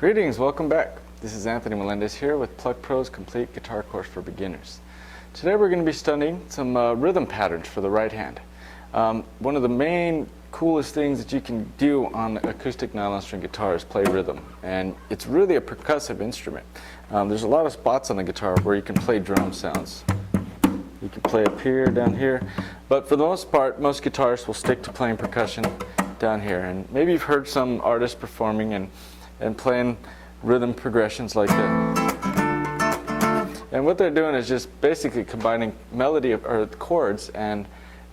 Greetings, welcome back. This is Antonio Melendez here with Plug Pro's Complete Guitar Course for Beginners. Today we're going to be studying some rhythm patterns for the right hand. One of the main coolest things that you can do on acoustic nylon string guitar is play rhythm, and it's really a percussive instrument. There's a lot of spots on the guitar where you can play drum sounds. You can play up here, down here, but for the most part, most guitarists will stick to playing percussion down here. And maybe you've heard some artists performing and playing rhythm progressions like that. And what they're doing is just basically combining melody or chords and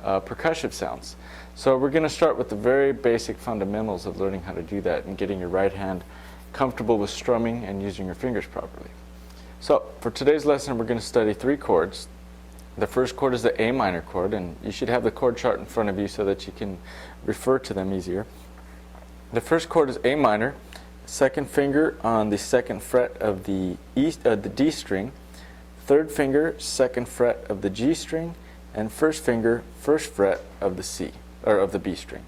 percussive sounds. So we're going to start with the very basic fundamentals of learning how to do that and getting your right hand comfortable with strumming and using your fingers properly. So for today's lesson, we're going to study 3 chords. The first chord is the A minor chord, and you should have the chord chart in front of you so that you can refer to them easier. The first chord is A minor. Second finger on the second fret of the D string, third finger, second fret of the G string, and first finger, first fret of the C, or of the B string.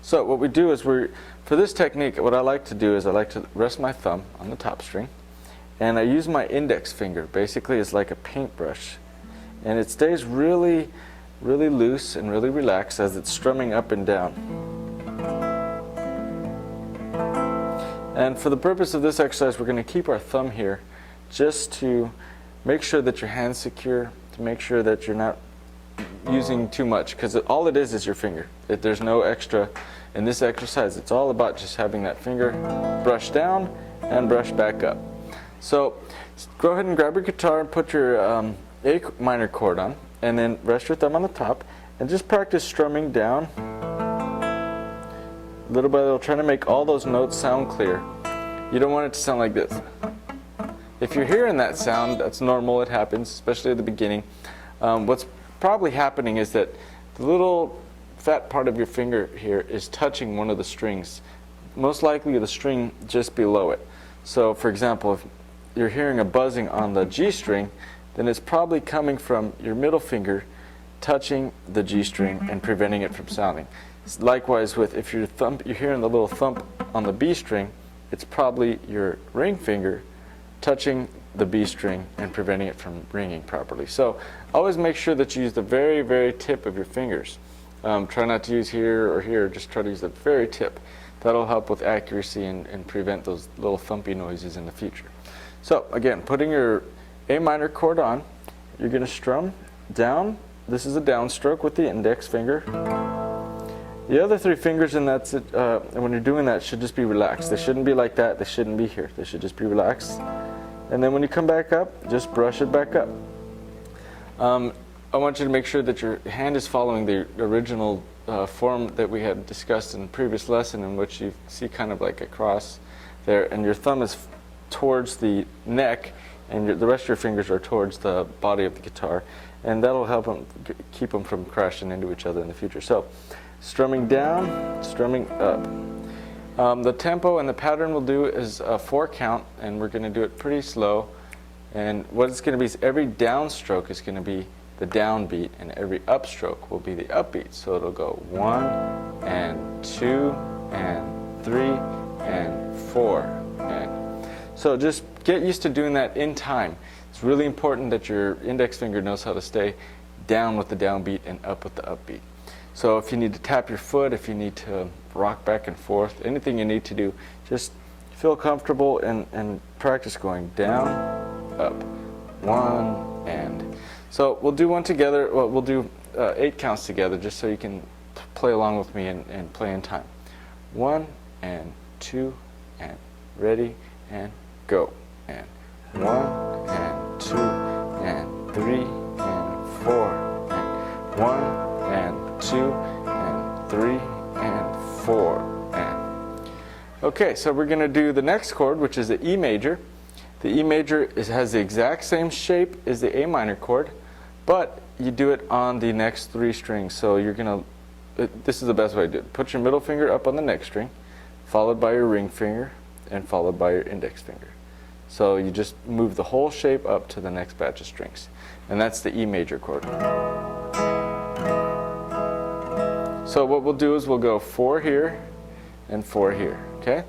So what we do is for this technique, what I like to do is I like to rest my thumb on the top string, and I use my index finger basically as like a paintbrush, and it stays really, really loose and really relaxed as it's strumming up and down. And for the purpose of this exercise, we're going to keep our thumb here just to make sure that your hand's secure, to make sure that you're not using too much, because all it is your finger. There's no extra in this exercise. It's all about just having that finger brush down and brush back up. So go ahead and grab your guitar and put your A minor chord on, and then rest your thumb on the top and just practice strumming down. Little by little, trying to make all those notes sound clear. You don't want it to sound like this. If you're hearing that sound, that's normal, it happens, especially at the beginning. What's probably happening is that the little fat part of your finger here is touching one of the strings, most likely the string just below it. So for example, if you're hearing a buzzing on the G string, then it's probably coming from your middle finger touching the G string and preventing it from sounding. Likewise, if you're hearing the little thump on the B string, it's probably your ring finger touching the B string and preventing it from ringing properly. So always make sure that you use the very, very tip of your fingers. Try not to use here or here, just try to use the very tip. That'll help with accuracy and prevent those little thumpy noises in the future. So again, putting your A minor chord on, you're going to strum down. This is a downstroke with the index finger. The other 3 fingers, and that's it, when you're doing that, should just be relaxed. They shouldn't be like that. They shouldn't be here. They should just be relaxed. And then when you come back up, just brush it back up. I want you to make sure that your hand is following the original form that we had discussed in the previous lesson, in which you see kind of like a cross there, and your thumb is towards the neck, and the rest of your fingers are towards the body of the guitar, and that'll help keep them from crashing into each other in the future. So, strumming down, strumming up. The tempo and the pattern we'll do is a 4 count, and we're going to do it pretty slow. And what it's going to be is every downstroke is going to be the downbeat, and every upstroke will be the upbeat. So it'll go 1 and 2 and 3 and 4. And so just get used to doing that in time. It's really important that your index finger knows how to stay down with the downbeat and up with the upbeat. So if you need to tap your foot, if you need to rock back and forth, anything you need to do, just feel comfortable and practice going down, up, 1, and. So we'll do one together. Well, we'll do 8 counts together just so you can play along with me and play in time. 1 and 2 and ready and go. And 1 and 2 and 3 and 4 and 1 and 2 and 3 and 4 and. Okay, so we're going to do the next chord, which is the E major. The E major has the exact same shape as the A minor chord, but you do it on the next 3 strings. So you're going to, this is the best way to do it. Put your middle finger up on the next string, followed by your ring finger, and followed by your index finger. So you just move the whole shape up to the next batch of strings. And that's the E major chord. So what we'll do is we'll go 4 here and 4 here, okay?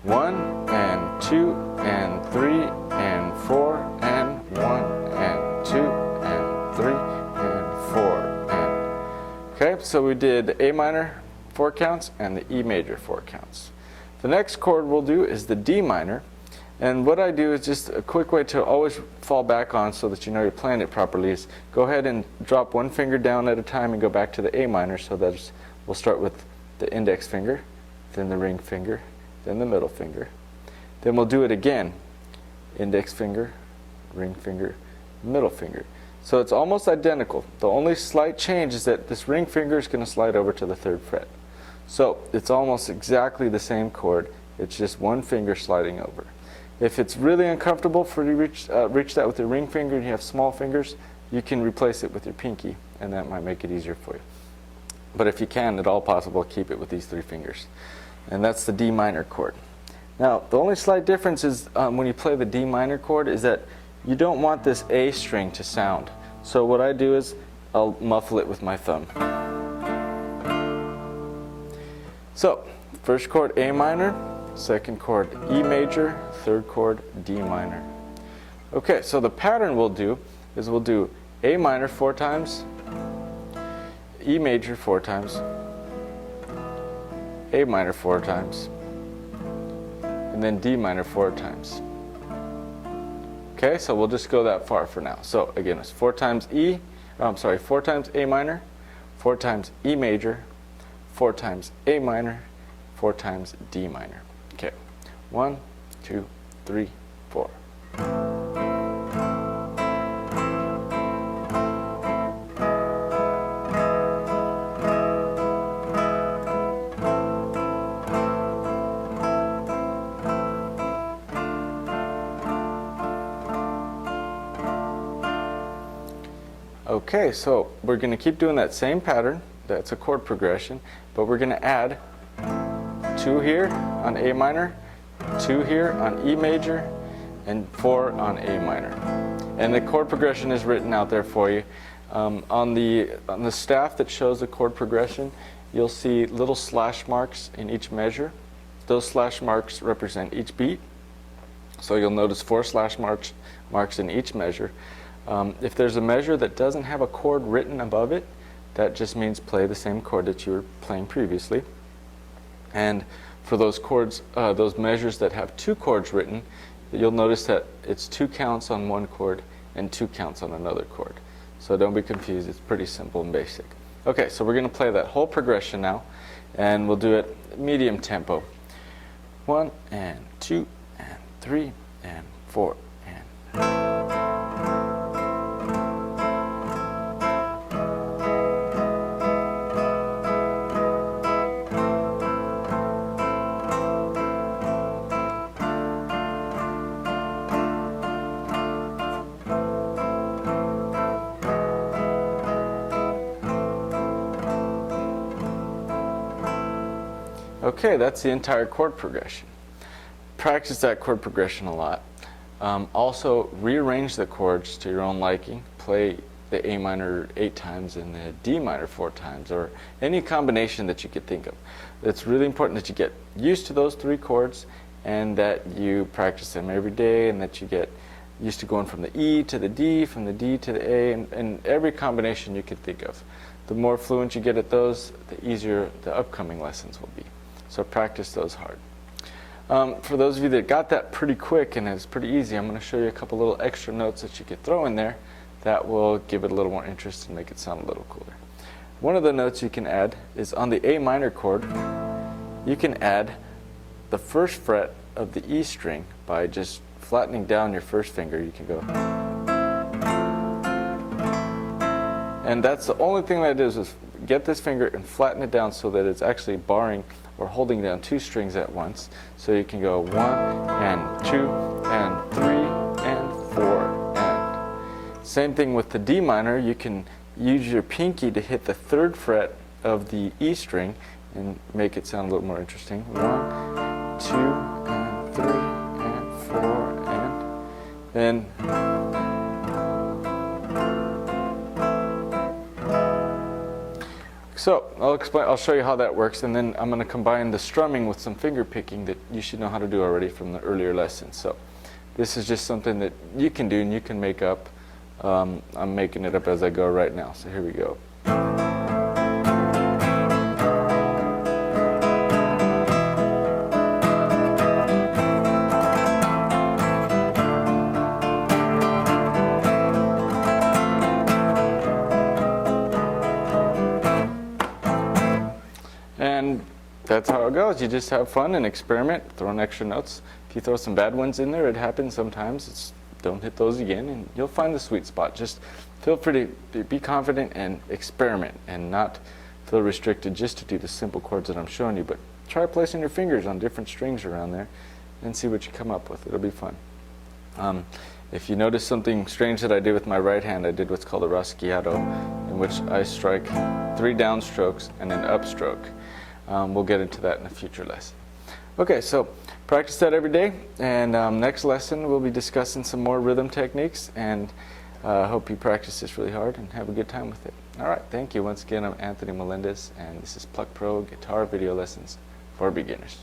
1 and 2 and 3 and 4 and 1 and 2 and 3 and 4 and. Okay, so we did A minor 4 counts and the E major 4 counts. The next chord we'll do is the D minor. And what I do is just a quick way to always fall back on so that you know you're playing it properly is go ahead and drop one finger down at a time and go back to the A minor. So that we'll start with the index finger, then the ring finger, then the middle finger. Then we'll do it again. Index finger, ring finger, middle finger. So it's almost identical. The only slight change is that this ring finger is going to slide over to the 3rd fret. So it's almost exactly the same chord. It's just one finger sliding over. If it's really uncomfortable for you to reach that with your ring finger and you have small fingers, you can replace it with your pinky, and that might make it easier for you. But if you can, at all possible, keep it with these 3 fingers. And that's the D minor chord. Now, the only slight difference is when you play the D minor chord is that you don't want this A string to sound. So what I do is I'll muffle it with my thumb. So, first chord A minor, second chord E major, third chord D minor. Okay, so the pattern we'll do is we'll do A minor 4 times, E major 4 times, A minor 4 times, and then D minor 4 times. Okay, so we'll just go that far for now. So again, it's 4 times 4 times A minor, 4 times E major, 4 times A minor, 4 times D minor. Okay, 1, 2, 3, 4. Okay, so we're going to keep doing that same pattern. That's a chord progression, but we're going to add 2 here on A minor, 2 here on E major, and 4 on A minor. And the chord progression is written out there for you. On the staff that shows the chord progression, you'll see little slash marks in each measure. Those slash marks represent each beat. So you'll notice 4 slash marks in each measure. If there's a measure that doesn't have a chord written above it, that just means play the same chord that you were playing previously. And for those chords, those measures that have 2 chords written, you'll notice that it's 2 counts on one chord and 2 counts on another chord. So don't be confused, it's pretty simple and basic. Okay, so we're going to play that whole progression now, and we'll do it medium tempo. 1 and 2 and 3 and 4 and. Okay, that's the entire chord progression. Practice that chord progression a lot. Also, rearrange the chords to your own liking. Play the A minor 8 times and the D minor 4 times, or any combination that you could think of. It's really important that you get used to those 3 chords and that you practice them every day, and that you get used to going from the E to the D, from the D to the A, and every combination you could think of. The more fluent you get at those, the easier the upcoming lessons will be. So practice those hard. For those of you that got that pretty quick and it's pretty easy, I'm going to show you a couple little extra notes that you could throw in there that will give it a little more interest and make it sound a little cooler. One of the notes you can add is on the A minor chord. You can add the 1st fret of the E string by just flattening down your 1st finger. You can go. And that's the only thing that it is get this finger and flatten it down so that it's actually barring or holding down 2 strings at once. So you can go 1 and 2 and 3 and 4 and. Same thing with the D minor. You can use your pinky to hit the 3rd fret of the E string and make it sound a little more interesting. 1, 2 and 3 and 4 and. Then So I'll show you how that works, and then I'm going to combine the strumming with some finger picking that you should know how to do already from the earlier lessons. So this is just something that you can do and you can make up. I'm making it up as I go right now. So here we go. And that's how it goes. You just have fun and experiment, throw in extra notes. If you throw some bad ones in there, it happens sometimes. Don't hit those again, and you'll find the sweet spot. Just feel free to be confident and experiment, and not feel restricted just to do the simple chords that I'm showing you. But try placing your fingers on different strings around there and see what you come up with. It'll be fun. If you notice something strange that I did with my right hand, I did what's called a rasguiado, in which I strike 3 downstrokes and an upstroke. We'll get into that in a future lesson. Okay, so practice that every day, and next lesson we'll be discussing some more rhythm techniques, and I hope you practice this really hard and have a good time with it. All right, thank you. Once again, I'm Antonio Melendez, and this is Pluck Pro Guitar Video Lessons for Beginners.